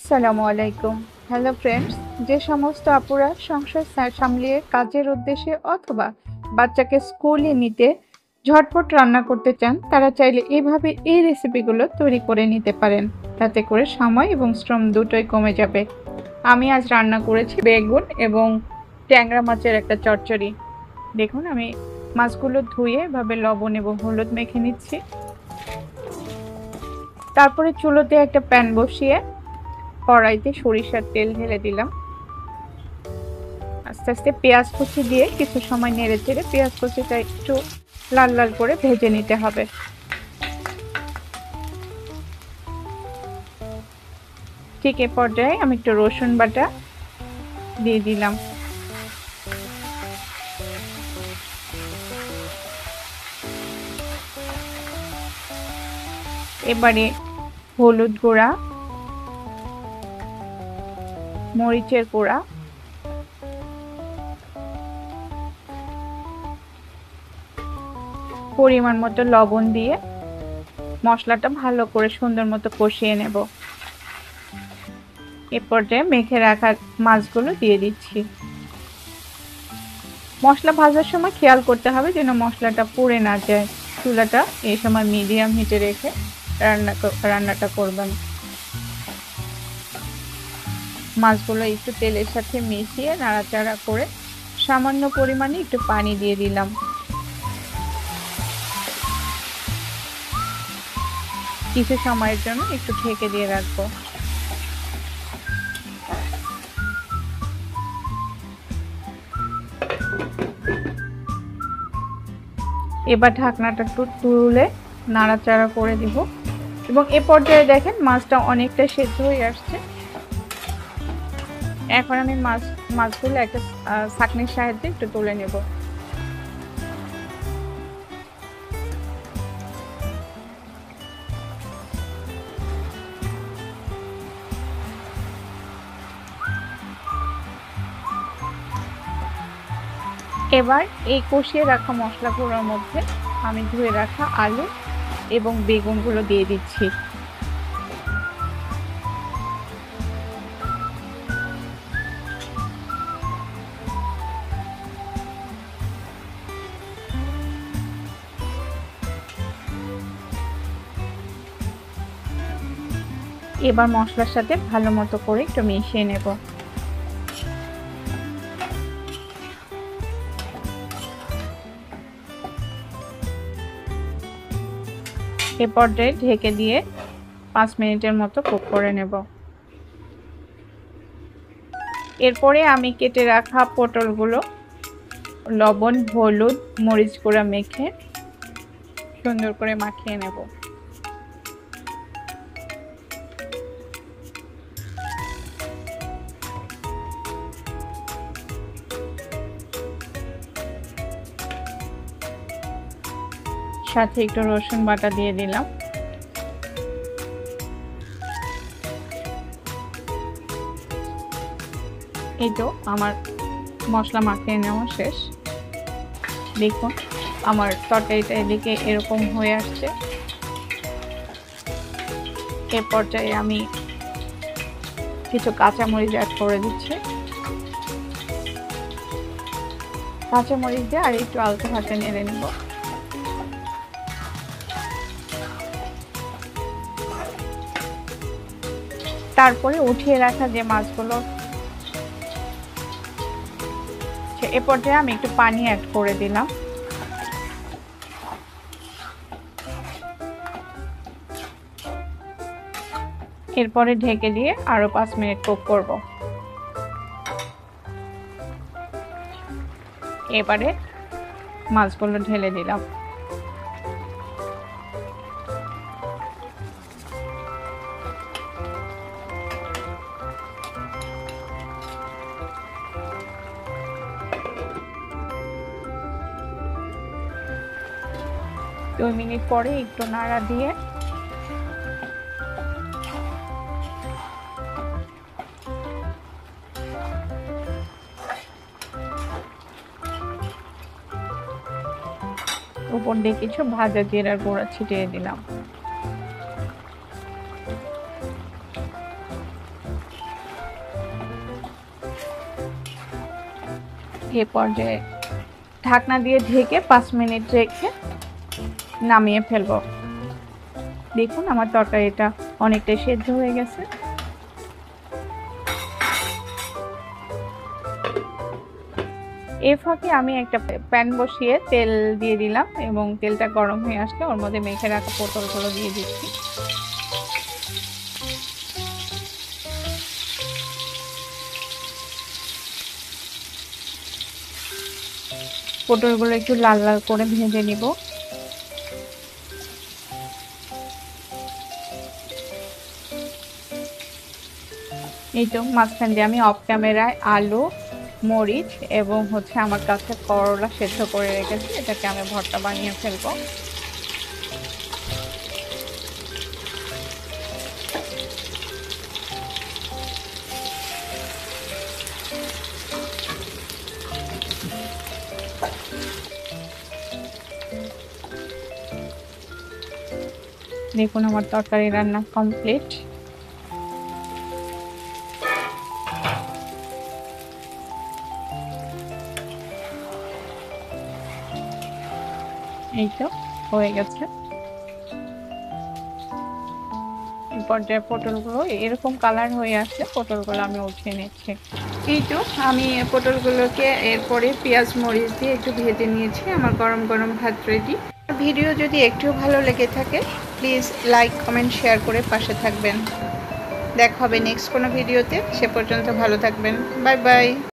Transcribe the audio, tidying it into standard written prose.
আসসালামু আলাইকুম। Hello friends, যে সমস্ত আপুরা সংসার সামলিয়ে কাজের উদ্দেশ্যে অথবা বাচ্চাকে স্কুলে নিতে ঝটপট রান্না করতে চান, তারা চাইলে এইভাবে এই রেসিপিগুলো তৈরি করে নিতে পারেন। তাতে করে সময় এবং শ্রম দুটোই কমে যাবে। আমি আজ রান্না করেছি বেগুন এবং ট্যাংরা মাছের একটা চচ্চড়ি। দেখুন, আমি মাছগুলো ধুয়ে এভাবে লবণ এবং হলুদ মেখে নিচ্ছি। তারপরে চুলোতে একটা প্যান বসিয়ে কড়াইতে সরিষার তেল ঢেলে দিলাম। আস্তে আস্তে পেঁয়াজ কুচি দিয়ে কিছু সময় নেড়ে চেড়ে পেঁয়াজ কুচিটা একটু লাল লাল করে ভেজে নিতে হবে। ঠিক এ পর্যায়ে আমি একটু রসুন বাটা দিয়ে দিলাম। এবারে হলুদ গুঁড়া, মরিচের গুঁড়া, পরিমাণ মতো লবণ দিয়ে মশলাটা ভালো করে সুন্দর মতো কষিয়ে নেব। এ পর্যায়ে মেখে রাখা মাছগুলো দিয়ে দিচ্ছি। মশলা ভাজার সময় খেয়াল করতে হবে যেন মশলাটা পুড়ে না যায়। চুলাটা এই সময় মিডিয়াম হিটে রেখে রান্নাটা করবেন। মাছগুলো একটু তেলের সাথে মিশিয়ে নাড়াচাড়া করে সামান্য পরিমাণে একটু পানি দিয়ে দিলাম। কিছু সময়ের জন্য একটু ঢেকে দিয়ে রাখবো। এবার ঢাকনাটা একটু তুলে নাড়াচাড়া করে দিব এবং এ পর্যায়ে দেখেন মাছটা অনেকটা সেদ্ধ হয়ে আসছে। এখন আমি মাছগুলো একটা ছাঁকনির সাহায্যে একটু তুলে নেব। এবার এই কষিয়ে রাখা মশলাগুলোর মধ্যে আমি ধুয়ে রাখা আলু এবং বেগুনগুলো দিয়ে দিচ্ছি। এবার মশলার সাথে ভালো মতো করে একটু মিশিয়ে নেব। এ পর্যায়ে ঢেকে দিয়ে 5 মিনিটের মতো কুক করে নেব। এরপরে আমি কেটে রাখা পটলগুলো লবণ, হলুদ, মরিচ গুঁড়া মেখে সুন্দর করে মাখিয়ে নেব। সাথে একটু রসুন বাটা দিয়ে দিলাম। এই তো আমার মশলা মাখিয়ে নেওয়া শেষ। দেখুন আমার তরকারিটা এদিকে এরকম হয়ে আসছে। এ পর্যায়ে আমি কিছু কাঁচামরিচ অ্যাড করে দিচ্ছি। কাঁচামরিচ দিয়ে আর একটু আলতো হাতে নেড়ে নেব। তারপরে উঠিয়ে রাখা যে মাছগুলো, এ পর্যায়ে আমি একটু পানি অ্যাড করে দিলাম। এরপরে ঢেকে দিয়ে আরো 5 মিনিট কুক করব। এবারে মাছগুলো ঢেলে দিলাম। দুই মিনিট পরে একটু নাড়া দিয়ে উপর দিয়ে কিছু ভাজা জিরার গুঁড়া ছিটিয়ে দিলাম। এ পর্যায়ে ঢাকনা দিয়ে ঢেকে 5 মিনিট রেখে নামিয়ে ফেলবো। দেখুন আমার তরকারিটা অনেকটাই সেদ্ধ হয়ে গেছে। এই ফাঁকে আমি একটা প্যান বসিয়ে তেল দিয়ে দিলাম এবং তেলটা গরম হয়ে আসলে ওর মধ্যে মেখে রাখা পটলগুলো দিয়ে দিচ্ছি। পটলগুলো একটু লাল লাল করে ভেজে নিব। এই তো মাঝখান দিয়ে আমি অফ ক্যামেরায় আলু, মরিচ এবং আমার কাছে করলা সেদ্ধ করে রেখেছি, এটাকে আমি ভর্তা বানিয়ে ফেলবো। দেখুন আমার তরকারি রান্না কমপ্লিট। এই তো হয়ে গেছে। এই পর্যায়ে পটলগুলো এরকম কালার হয়ে আসছে, পটলগুলো আমি উঠিয়ে নিচ্ছি। এই তো আমি পটলগুলোকে এরপরে পেঁয়াজ মরিচ দিয়ে একটু ভেজে নিয়েছি। আমার গরম গরম ভাত রেডি। ভিডিও যদি একটু ভালো লেগে থাকে প্লিজ লাইক কমেন্ট শেয়ার করে পাশে থাকবেন। দেখা হবে নেক্সট কোনো ভিডিওতে, সে পর্যন্ত ভালো থাকবেন। Bye bye.